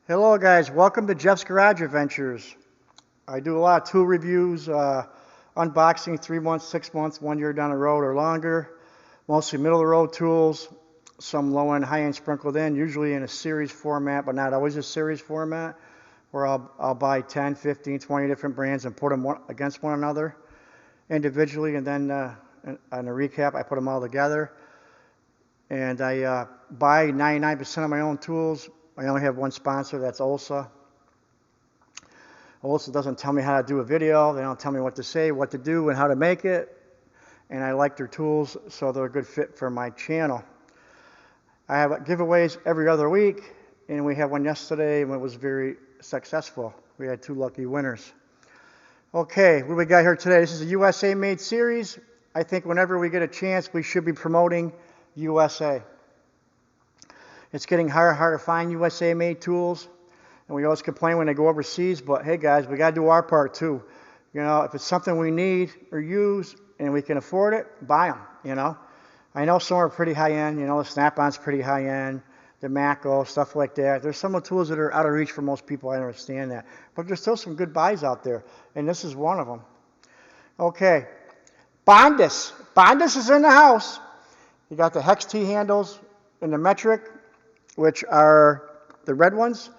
Hello guys, welcome to Jeff's Garage Adventures. I do a lot of tool reviews, unboxing 3 months, 6 months, 1 year down the road or longer. Mostly middle of the road tools, some low end, high end sprinkled in, usually in a series format, but not always a series format, where I'll buy 10, 15, 20 different brands and put them against one another individually, and then on a recap I put them all together. And I buy 99% of my own tools. I only have one sponsor, that's OLSA. OLSA doesn't tell me how to do a video. They don't tell me what to say, what to do, and how to make it. And I like their tools, so they're a good fit for my channel. I have giveaways every other week, and we had one yesterday, and it was very successful. We had 2 lucky winners. Okay, what we got here today? This is a USA made series. I think whenever we get a chance, we should be promoting USA. It's getting harder and harder to find USA made tools, and we always complain when they go overseas, but hey guys, we got to do our part too. You know, if it's something we need or use and we can afford it, buy them, you know. I know some are pretty high end, you know, the Snap-on's pretty high end, the Mako, stuff like that. There's some of the tools that are out of reach for most people, I understand that. But there's still some good buys out there, and this is one of them. Okay, Bondhus. Bondhus is in the house. You got the HEX T-handles and the metric, which are the red ones,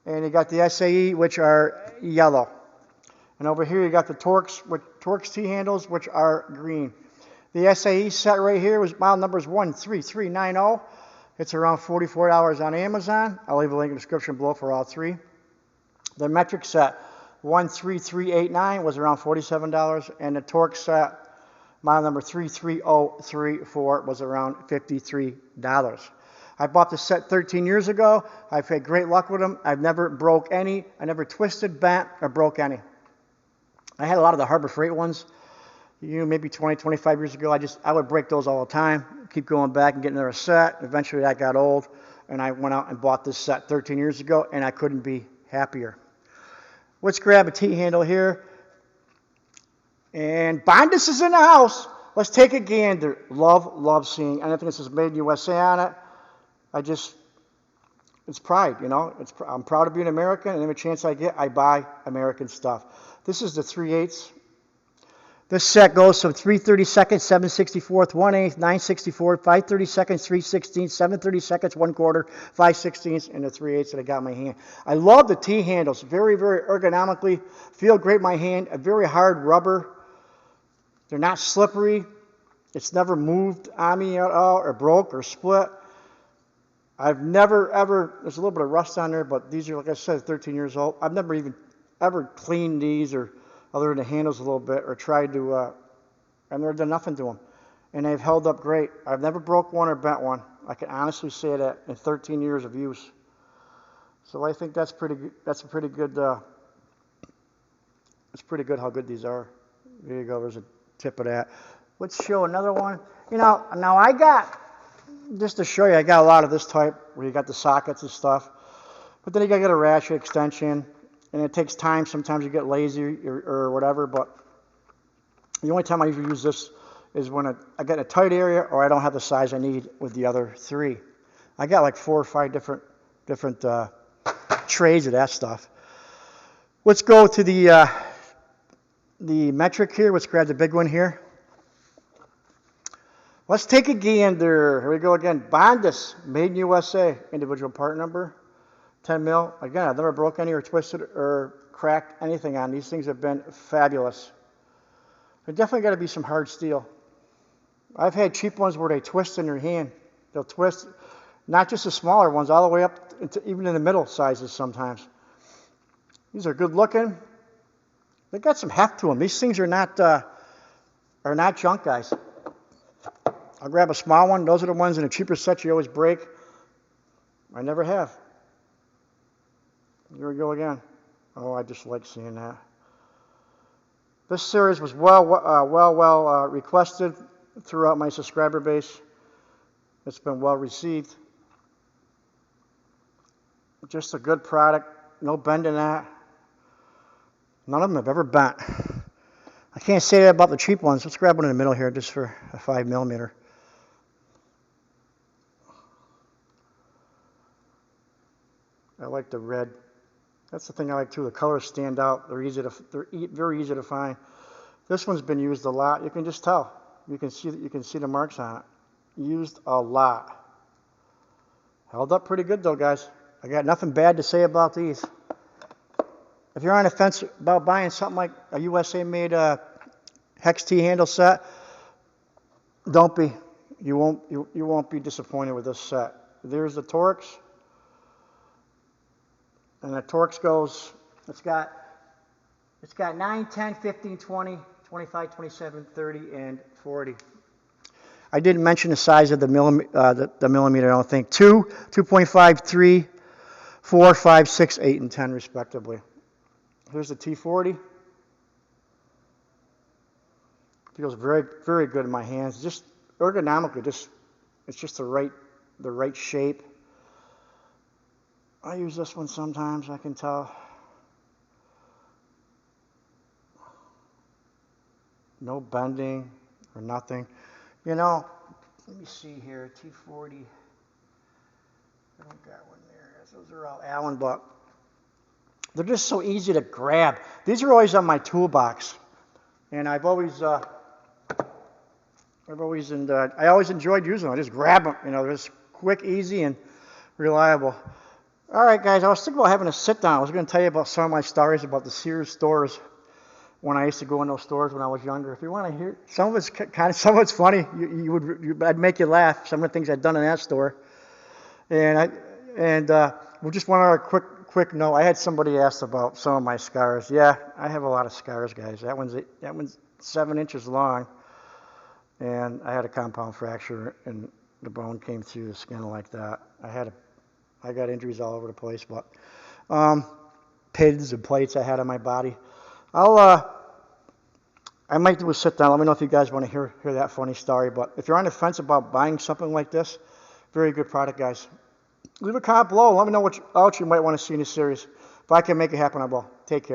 and you got the SAE, which are yellow. And over here you got the Torx T-handles, which are green. The SAE set right here was model number is 13390. It's around $44 on Amazon. I'll leave a link in the description below for all three. The metric set 13389 was around $47, and the Torx set model number 33034 was around $53. I bought the set 13 years ago. I've had great luck with them. I've never broke any. I never twisted, bent, or broke any. I had a lot of the Harbor Freight ones, maybe 20, 25 years ago. I would break those all the time, keep going back and getting another set. Eventually that got old, and I went out and bought this set 13 years ago, and I couldn't be happier. Let's grab a T-handle here. And Bondhus is in the house. Let's take a gander. Love seeing anything that says Made in USA on it. It's pride, you know. I'm proud to be an American, and every chance I get, I buy American stuff. This is the 3/8. This set goes from 3/32, 7/64, 1/8, 9/64, 5/32, 3/16, 7/32, 1/4, 5/16, and the 3/8 that I got in my hand. I love the T-handles. Very, very ergonomically. Feel great in my hand. A very hard rubber. They're not slippery. It's never moved on me at all, or broke, or split. I've never, ever, there's a little bit of rust on there, but these are, like I said, 13 years old. I've never even ever cleaned these, or other than the handles a little bit, or tried to, I've never done nothing to them. And they've held up great. I've never broke one or bent one. I can honestly say that in 13 years of use. So I think that's pretty good. That's a pretty good, it's pretty good how good these are. There you go, there's a tip of that. Let's show another one. You know, now I got, just to show you, I got a lot of this type where you got the sockets and stuff. But then you got to get a ratchet extension, and it takes time. Sometimes you get lazy or whatever, but the only time I usually use this is when I get in a tight area or I don't have the size I need with the other 3. I got like 4 or 5 different trays of that stuff. Let's go to the metric here. Let's grab the big one here. Let's take a gander. Here we go again. Bondhus, Made in USA. Individual part number, 10 mil. Again, I've never broke any or twisted or cracked anything on. These things have been fabulous. There definitely got to be some hard steel. I've had cheap ones where they twist in your hand. They'll twist, not just the smaller ones, all the way up into even in the middle sizes sometimes. These are good looking. They got some heft to them. These things are not junk, guys. I'll grab a small one. Those are the ones in the cheaper set you always break. I never have. Here we go again. Oh, I just like seeing that. This series was well requested throughout my subscriber base. It's been well received. Just a good product. No bend in that. None of them have ever bent. I can't say that about the cheap ones. Let's grab one in the middle here just for a 5mm. I like the red. That's the thing I like too. The colors stand out. They're very easy to find. This one's been used a lot. You can just tell. You can see the marks on it. Used a lot. Held up pretty good though, guys. I got nothing bad to say about these. If you're on the fence about buying something like a USA-made HEX T-handle set, don't be. You won't be disappointed with this set. There's the Torx. And the Torx goes, it's got 9, 10, 15, 20, 25, 27, 30, and 40. I didn't mention the size of the millimeter, I don't think. 2, 2.5, 3, 4, 5, 6, 8, and 10, respectively. Here's the T40. Feels very, very good in my hands. Just ergonomically, it's just the right shape. I use this one sometimes, I can tell. No bending or nothing. You know, let me see here, T40. I don't got one there. Those are all Allen, but they're just so easy to grab. These are always on my toolbox, and I always enjoyed using them. I just grab them. You know, they're just quick, easy, and reliable. All right, guys, I was thinking about having a sit-down. I was going to tell you about some of my stories about the Sears stores when I used to go in those stores when I was younger. If you want to hear, some of it's funny. I'd make you laugh. Some of the things I'd done in that store. And we just want our quick note. I had somebody ask about some of my scars. Yeah, I have a lot of scars, guys. That one's 7 inches long, and I had a compound fracture, and the bone came through the skin like that. I got injuries all over the place, but pins and plates I had on my body. I might do a sit down. Let me know if you guys want to hear that funny story. But if you're on the fence about buying something like this, very good product, guys. Leave a comment below. Let me know what else you might want to see in this series. If I can make it happen, I will. Take care.